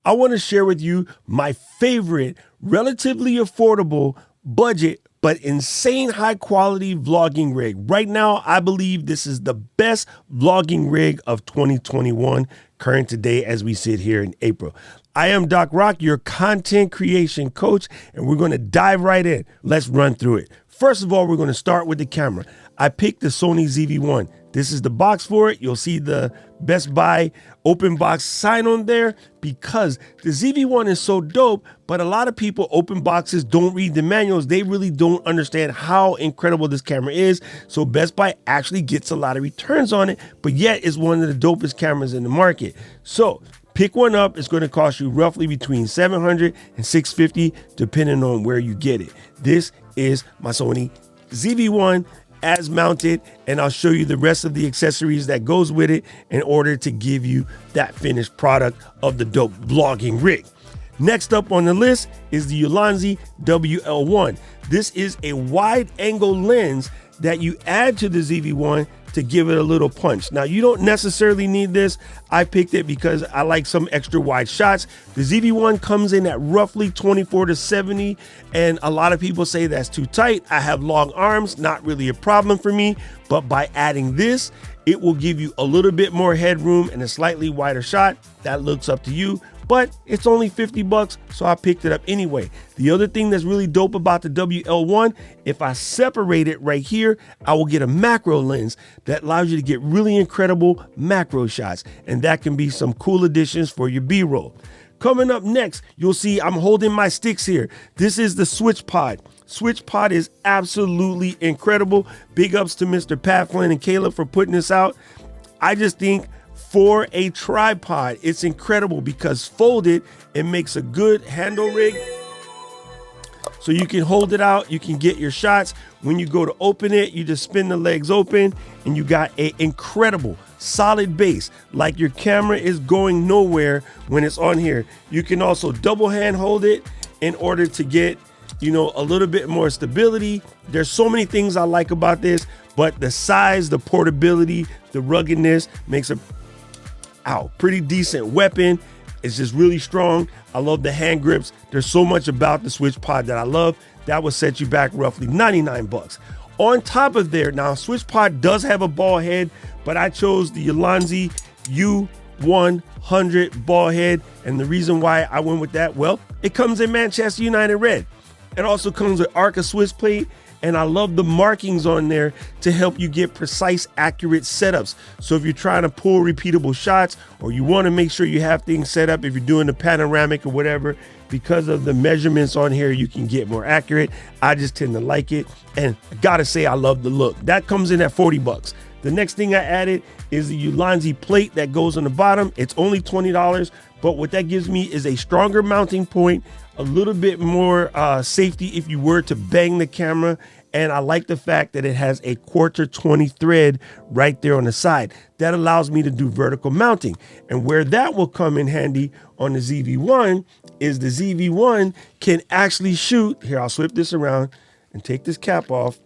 I want to share with you my favorite, relatively affordable, budget, but insane high quality vlogging rig. Right now, I believe this is the best vlogging rig of 2021, current today as we sit here in April. I am Doc Rock, your content creation coach, and we're going to dive right in. Let's run through it. First of all, we're going to start with the camera. I picked the Sony ZV-1. This is the box for it. You'll see the Best Buy open box sign on there because the ZV-1 is so dope, but a lot of people open boxes, don't read the manuals. They really don't understand how incredible this camera is. So Best Buy actually gets a lot of returns on it, but yet it's one of the dopest cameras in the market. So pick one up. It's going to cost you roughly between $700 and $650, depending on where you get it. This is my Sony ZV-1 as mounted, and I'll show you the rest of the accessories that goes with it in order to give you that finished product of the dope vlogging rig. Next up on the list is the ULANZI WL1. This is a wide angle lens that you add to the ZV-1 to give it a little punch. Now, you don't necessarily need this. I picked it because I like some extra wide shots. The ZV-1 comes in at roughly 24 to 70, and a lot of people say that's too tight. I have long arms, not really a problem for me, but by adding this, it will give you a little bit more headroom and a slightly wider shot. That looks up to you, but it's only 50 bucks, so I picked it up anyway. The other thing that's really dope about the WL1, if I separate it right here, I will get a macro lens that allows you to get really incredible macro shots, and that can be some cool additions for your B-roll. Coming up next, you'll see I'm holding my sticks here. This is the Switch Pod. Switch Pod is absolutely incredible. Big ups to Mr. Pat Flynn and Caleb for putting this out. I just think for a tripod, it's incredible because folded, it makes a good handle rig. So you can hold it out, you can get your shots. When you go to open it, you just spin the legs open and you got an incredible solid base, like your camera is going nowhere when it's on here. You can also double hand hold it in order to get, you know, a little bit more stability. There's so many things I like about this, but the size, the portability, the ruggedness makes a pretty decent weapon. It's just really strong. I love the hand grips. There's so much about the Switch Pod that I love. That will set you back roughly 99 bucks. On top of there, now Switch Pod does have a ball head, but I chose the ULANZI U100 ball head. And the reason why I went with that, well, it comes in Manchester United red. It also comes with Arca Swiss plate, and I love the markings on there to help you get precise, accurate setups. So if you're trying to pull repeatable shots, or you want to make sure you have things set up, if you're doing the panoramic or whatever, because of the measurements on here, you can get more accurate. I just tend to like it, and I gotta say I love the look. That comes in at 40 bucks. The next thing I added is the ULANZI plate that goes on the bottom. It's only $20, but what that gives me is a stronger mounting point, a little bit more safety if you were to bang the camera. And I like the fact that it has a 1/4 thread right there on the side. That allows me to do vertical mounting. And where that will come in handy on the ZV-1 is the ZV-1 can actually shoot, here I'll flip this around and take this cap off,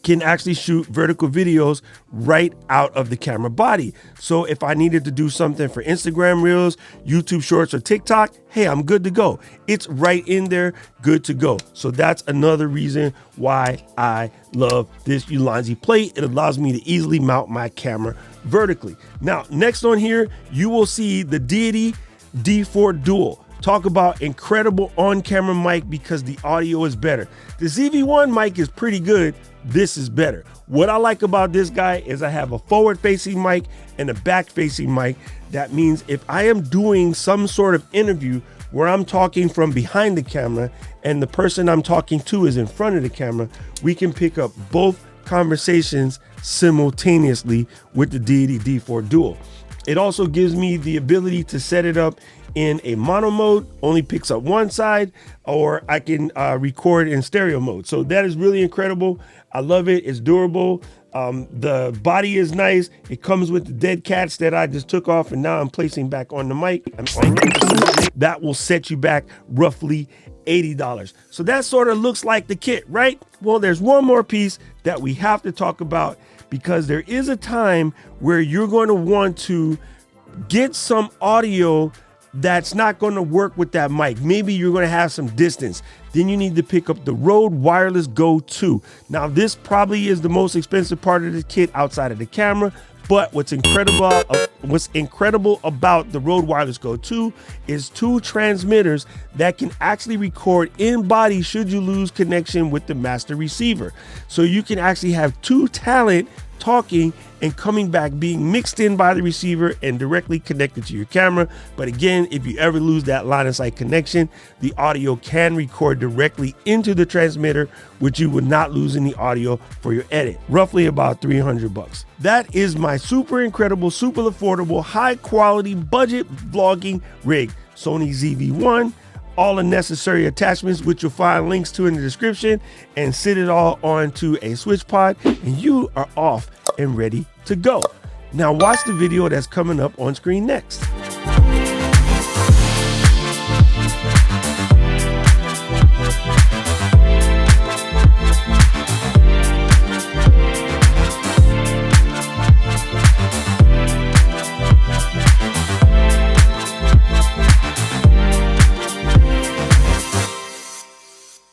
can actually shoot vertical videos right out of the camera body. So if I needed to do something for Instagram Reels, YouTube Shorts, or TikTok, hey, I'm good to go. It's right in there, good to go. So that's another reason why I love this ULANZI plate. It allows me to easily mount my camera vertically. Now, next on here, you will see the DEITY D4 Dual. Talk about incredible on-camera mic because the audio is better. The ZV-1 mic is pretty good. This is better. What I like about this guy is I have a forward-facing mic and a back-facing mic. That means if I am doing some sort of interview where I'm talking from behind the camera and the person I'm talking to is in front of the camera, we can pick up both conversations simultaneously with the DEITY D4 Dual. It also gives me the ability to set it up in a mono mode, only picks up one side, or I can record in stereo mode. So that is really incredible. I love it. It's durable. The body is nice. It comes with the dead cats that I just took off and now I'm placing back on the mic. That will set you back roughly $80. So that sort of looks like the kit, right? Well, there's one more piece that we have to talk about because there is a time where you're going to want to get some audio that's not going to work with that mic. Maybe you're going to have some distance. Then you need to pick up the Rode Wireless Go 2. Now, this probably is the most expensive part of the kit outside of the camera. But what's incredible about the Rode Wireless Go 2 is 2 transmitters that can actually record in body should you lose connection with the master receiver. So you can actually have 2 talent talking and coming back, being mixed in by the receiver and directly connected to your camera. But again, if you ever lose that line of sight connection, the audio can record directly into the transmitter, which you would not lose any audio for your edit. Roughly about $300. That is my super incredible, super affordable, high quality budget vlogging rig, Sony ZV-1. All the necessary attachments, which you'll find links to in the description, and sit it all onto a switch pod, and you are off and ready to go. Now watch the video that's coming up on screen next.